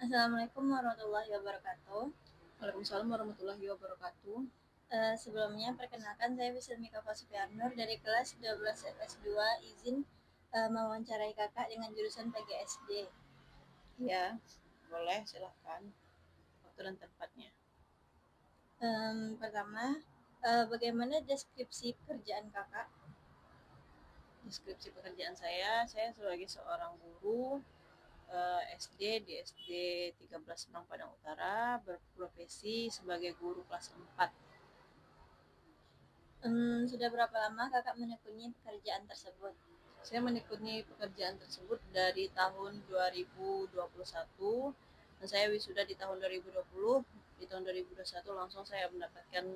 Assalamualaikum warahmatullahi wabarakatuh. Waalaikumsalam warahmatullahi wabarakatuh. Sebelumnya perkenalkan saya Wisnu Supiarnur dari kelas 12 FS2 izin mewawancarai kakak dengan jurusan PGSD. Ya, boleh silahkan. Waktu dan tempatnya. Pertama, bagaimana deskripsi pekerjaan kakak? Deskripsi pekerjaan saya sebagai seorang guru SD di SD 13 Serang Padang Utara, berprofesi sebagai guru kelas 4. Sudah berapa lama kakak menekuni pekerjaan tersebut? Saya menekuni pekerjaan tersebut dari tahun 2021 dan saya wisuda di tahun 2020. Di tahun 2021 langsung saya mendapatkan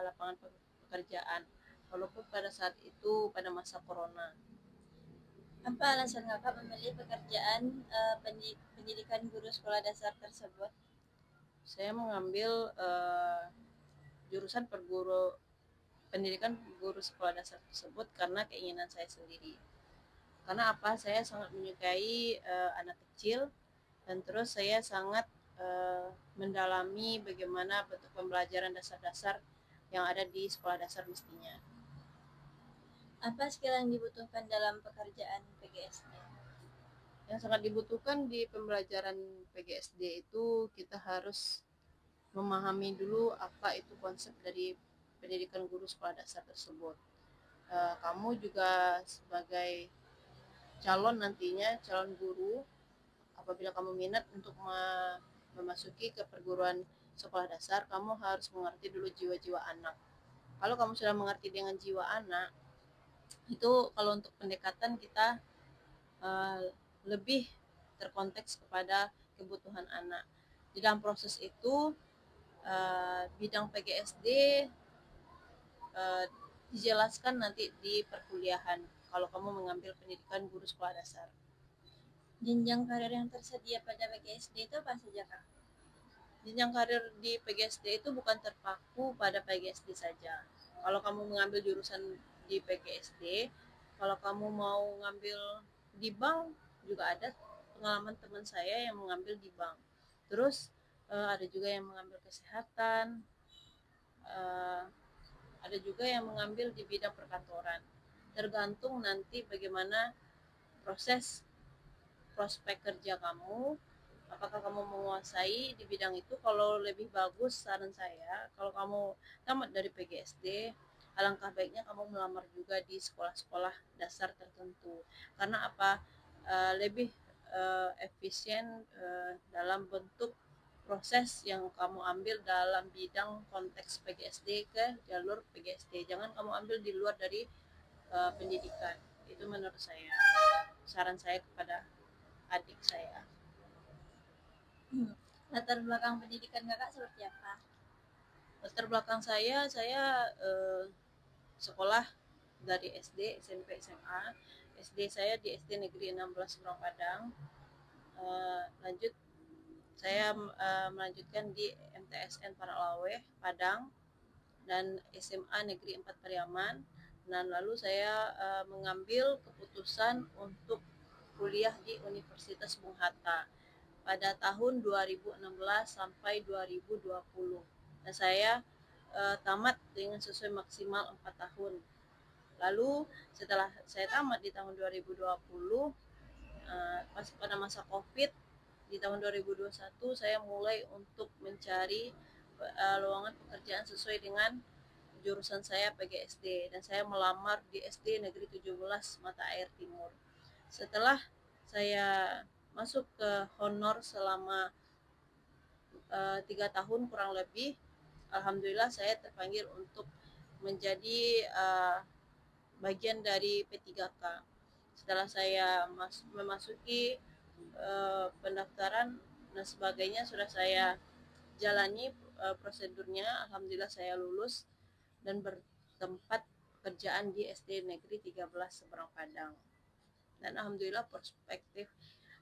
lapangan pekerjaan walaupun pada saat itu pada masa corona. Apa alasan kakak memilih pekerjaan pendidikan guru sekolah dasar tersebut? Saya mengambil jurusan pendidikan guru sekolah dasar tersebut karena keinginan saya sendiri. Karena apa? Saya sangat menyukai anak kecil dan terus saya sangat mendalami bagaimana bentuk pembelajaran dasar-dasar yang ada di sekolah dasar mestinya. Apa skill yang dibutuhkan dalam pekerjaan PGSD? Yang sangat dibutuhkan di pembelajaran PGSD itu kita harus memahami dulu apa itu konsep dari pendidikan guru sekolah dasar tersebut. Kamu juga sebagai calon guru, apabila kamu minat untuk memasuki ke perguruan sekolah dasar, kamu harus mengerti dulu jiwa-jiwa anak. Kalau kamu sudah mengerti dengan jiwa anak, itu kalau untuk pendekatan kita uh, lebih terkonteks kepada kebutuhan anak. Di dalam proses itu, bidang PGSD uh, dijelaskan nanti di perkuliahan kalau kamu mengambil pendidikan guru sekolah dasar. Jenjang karir yang tersedia pada PGSD itu apa saja, Kak? Jenjang karir di PGSD itu bukan terpaku pada PGSD saja. Kalau kamu mengambil jurusan di PGSD, kalau kamu mau ngambil di bank juga ada pengalaman teman saya yang mengambil di bank. Terus ada juga yang mengambil kesehatan, eh, ada juga yang mengambil di bidang perkantoran. Tergantung nanti bagaimana proses prospek kerja kamu, apakah kamu menguasai di bidang itu. Kalau lebih bagus saran saya, kalau kamu tamat dari PGSD, alangkah baiknya kamu melamar juga di sekolah-sekolah dasar tertentu. Karena apa? Lebih efisien dalam bentuk proses yang kamu ambil dalam bidang konteks PGSD ke jalur PGSD. Jangan kamu ambil di luar dari pendidikan. Itu menurut saya. Saran saya kepada adik saya. Latar belakang pendidikan kakak seperti apa? Latar belakang saya sekolah dari SD, SMP, SMA. SD saya di SD Negeri 16 Seberang Padang. Lanjut saya melanjutkan di MTSN Paralawe Padang dan SMA Negeri 4 Pariaman. Dan lalu saya mengambil keputusan untuk kuliah di Universitas Bung Hatta pada tahun 2016 sampai 2020. Dan saya tamat dengan sesuai maksimal 4 tahun. Lalu setelah saya tamat di tahun 2020, pas pada masa Covid di tahun 2021 saya mulai untuk mencari lowongan pekerjaan sesuai dengan jurusan saya PGSD dan saya melamar di SD Negeri 17 Mata Air Timur. Setelah saya masuk ke honor selama 3 tahun kurang lebih, alhamdulillah saya terpanggil untuk menjadi bagian dari P3K. Setelah saya memasuki pendaftaran dan sebagainya sudah saya jalani prosedurnya, alhamdulillah saya lulus dan bertempat pekerjaan di SD Negeri 13 Seberang Padang. Dan alhamdulillah perspektif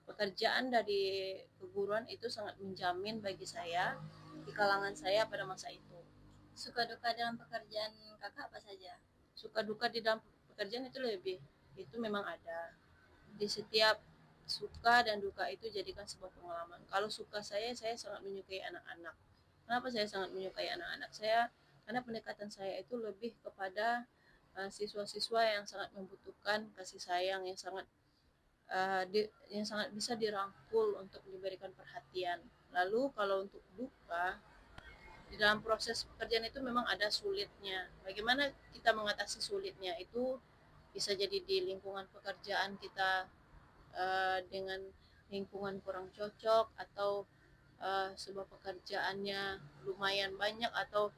pekerjaan dari keguruan itu sangat menjamin bagi saya di kalangan saya pada masa itu. Suka duka dalam pekerjaan kakak apa saja? Suka duka di dalam pekerjaan itu memang ada. Di setiap suka dan duka itu jadikan sebuah pengalaman. Kalau suka saya sangat menyukai anak-anak. Kenapa saya sangat menyukai anak-anak? Karena pendekatan saya itu lebih kepada siswa-siswa yang sangat membutuhkan kasih sayang, yang sangat bisa dirangkul untuk diberikan perhatian. Lalu kalau untuk duka, di dalam proses pekerjaan itu memang ada sulitnya. Bagaimana kita mengatasi sulitnya itu bisa jadi di lingkungan pekerjaan kita dengan lingkungan kurang cocok, atau sebuah pekerjaannya lumayan banyak, atau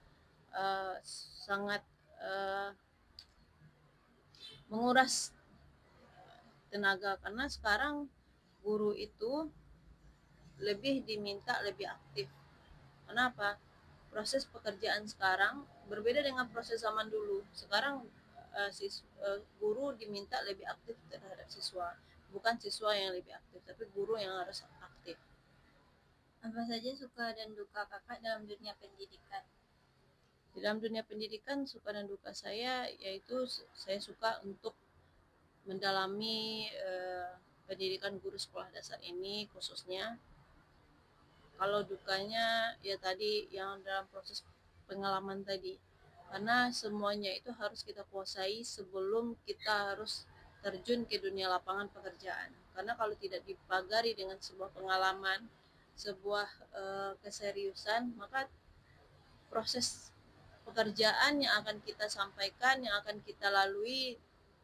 sangat uh, menguras tenaga, karena sekarang guru itu lebih diminta lebih aktif. Kenapa? Proses pekerjaan sekarang berbeda dengan proses zaman dulu. Sekarang guru diminta lebih aktif terhadap siswa, bukan siswa yang lebih aktif, tapi guru yang harus aktif. Apa saja suka dan duka kakak dalam dunia pendidikan? Di dalam dunia pendidikan, suka dan duka saya yaitu saya suka untuk mendalami pendidikan guru sekolah dasar ini khususnya. Kalau dukanya ya tadi yang dalam proses pengalaman tadi, karena semuanya itu harus kita kuasai sebelum kita harus terjun ke dunia lapangan pekerjaan. Karena kalau tidak dipagari dengan sebuah pengalaman, sebuah keseriusan, maka proses pekerjaan yang akan kita sampaikan, yang akan kita lalui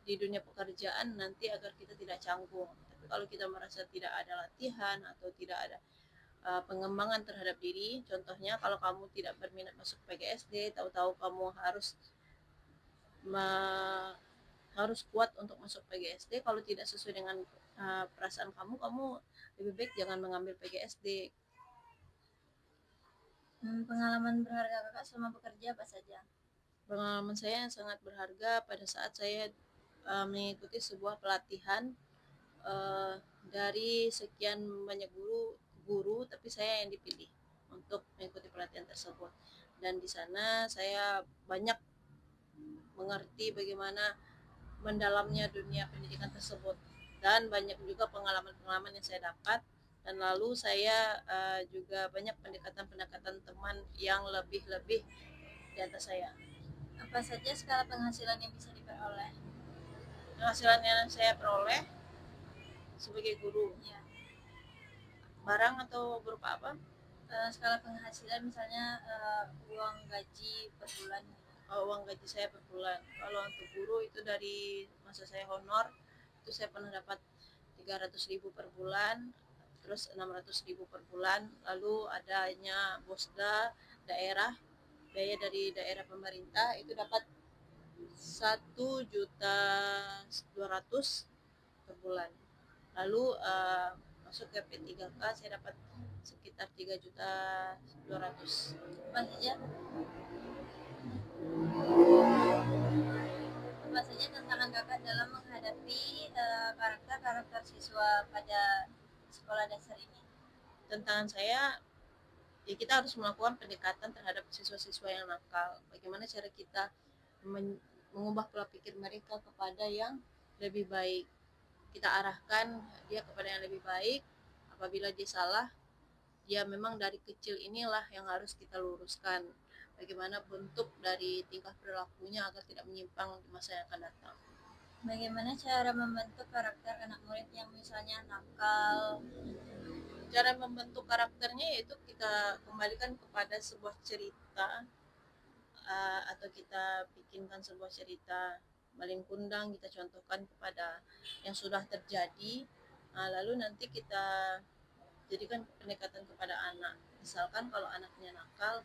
di dunia pekerjaan nanti agar kita tidak canggung. Tapi kalau kita merasa tidak ada latihan atau tidak ada pengembangan terhadap diri, contohnya kalau kamu tidak berminat masuk PGSD, tahu-tahu kamu harus kuat untuk masuk PGSD, kalau tidak sesuai dengan perasaan kamu lebih baik jangan mengambil PGSD. Pengalaman berharga kakak selama bekerja apa saja? Pengalaman saya yang sangat berharga pada saat saya mengikuti sebuah pelatihan dari sekian banyak guru, tapi saya yang dipilih untuk mengikuti pelatihan tersebut. Dan di sana saya banyak mengerti bagaimana mendalamnya dunia pendidikan tersebut, dan banyak juga pengalaman-pengalaman yang saya dapat. Dan lalu saya juga banyak pendekatan-pendekatan teman yang lebih di atas saya. Apa saja skala penghasilan yang bisa diperoleh? Penghasilan yang saya peroleh sebagai guru, Ya. Barang atau berupa apa? Skala penghasilan misalnya uang gaji per bulan. Uang gaji saya per bulan. Kalau untuk guru itu dari masa saya honor itu saya pernah dapat 300.000 per bulan, terus 600.000 per bulan. Lalu adanya bosda daerah, biaya dari daerah pemerintah itu dapat 1.200.000 per bulan. Lalu masuk ke P3K saya dapat sekitar 3.200.000. Apa saja? Apa saja tantangan kakak dalam menghadapi karakter siswa pada sekolah dasar ini? Tantangan saya, ya kita harus melakukan pendekatan terhadap siswa-siswa yang nakal. Bagaimana cara kita mengubah pola pikir mereka kepada yang lebih baik. Kita arahkan dia kepada yang lebih baik. Apabila dia salah, dia memang dari kecil inilah yang harus kita luruskan. Bagaimana bentuk dari tingkah perilakunya agar tidak menyimpang di masa yang akan datang. Bagaimana cara membentuk karakter anak murid yang misalnya nakal? Cara membentuk karakternya yaitu kita kembalikan kepada sebuah cerita, atau kita bikinkan sebuah cerita maling kundang, kita contohkan kepada yang sudah terjadi, lalu nanti kita jadikan pendekatan kepada anak. Misalkan kalau anaknya nakal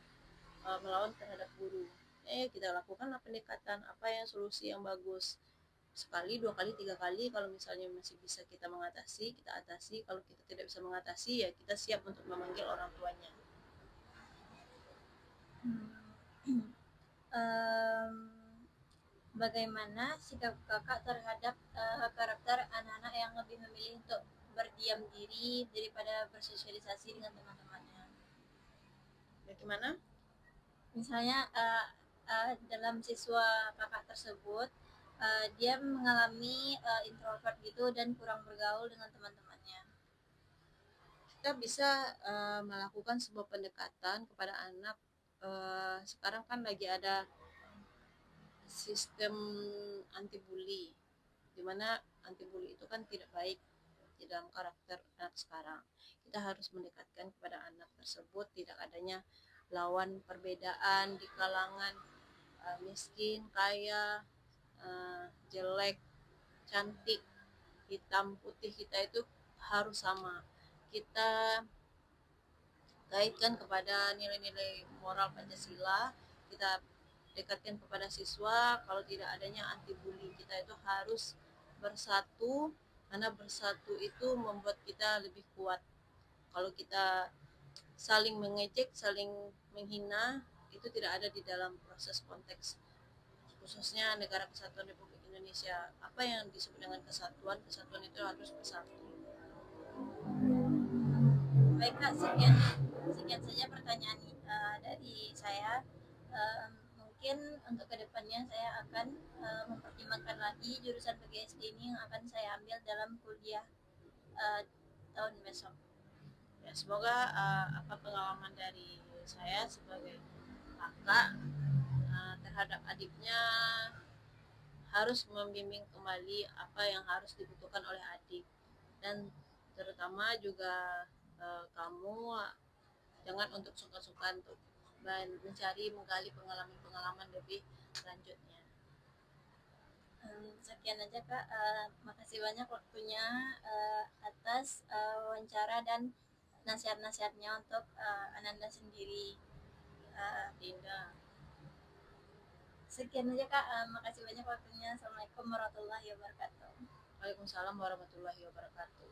melawan terhadap guru, kita lakukanlah pendekatan apa yang solusi yang bagus. Sekali, 2 kali, 3 kali, kalau misalnya masih bisa kita mengatasi, kita atasi. Kalau kita tidak bisa mengatasi, ya kita siap untuk memanggil orang tuanya. Bagaimana sikap kakak terhadap karakter anak-anak yang lebih memilih untuk berdiam diri daripada bersosialisasi dengan teman-temannya? Bagaimana? Misalnya dalam siswa kakak tersebut dia mengalami introvert gitu dan kurang bergaul dengan teman-temannya. kita bisa melakukan sebuah pendekatan kepada anak. Sekarang kan lagi ada sistem anti bully, di mana anti bully itu kan tidak baik di dalam karakter anak sekarang. Kita harus mendekatkan kepada anak tersebut tidak adanya lawan perbedaan di kalangan miskin, kaya, jelek, cantik, hitam, putih, kita itu harus sama. Kita kaitkan kepada nilai-nilai moral Pancasila, kita dekatkan kepada siswa kalau tidak adanya anti bully. Kita itu harus bersatu, karena bersatu itu membuat kita lebih kuat. Kalau kita saling mengejek, saling menghina, itu tidak ada di dalam proses konteks khususnya Negara Kesatuan Republik Indonesia. Apa yang disebut dengan kesatuan? Kesatuan itu harus bersatu. Baik Kak, sekian sekian saja pertanyaan dari saya. Mungkin untuk kedepannya saya akan mempertimbangkan lagi jurusan PGSD ini yang akan saya ambil dalam kuliah uh, tahun besok. Ya, semoga apa pengalaman dari saya sebagai kakak terhadap adiknya harus membimbing kembali apa yang harus dibutuhkan oleh adik, dan terutama juga kamu jangan untuk suka-suka untuk mencari menggali pengalaman-pengalaman lebih selanjutnya. Sekian aja Kak, makasih banyak waktunya atas wawancara dan nasihat-nasihatnya untuk Ananda sendiri. Dinda, Sekian aja Kak, makasih banyak waktunya. Assalamualaikum warahmatullahi wabarakatuh. Waalaikumsalam warahmatullahi wabarakatuh.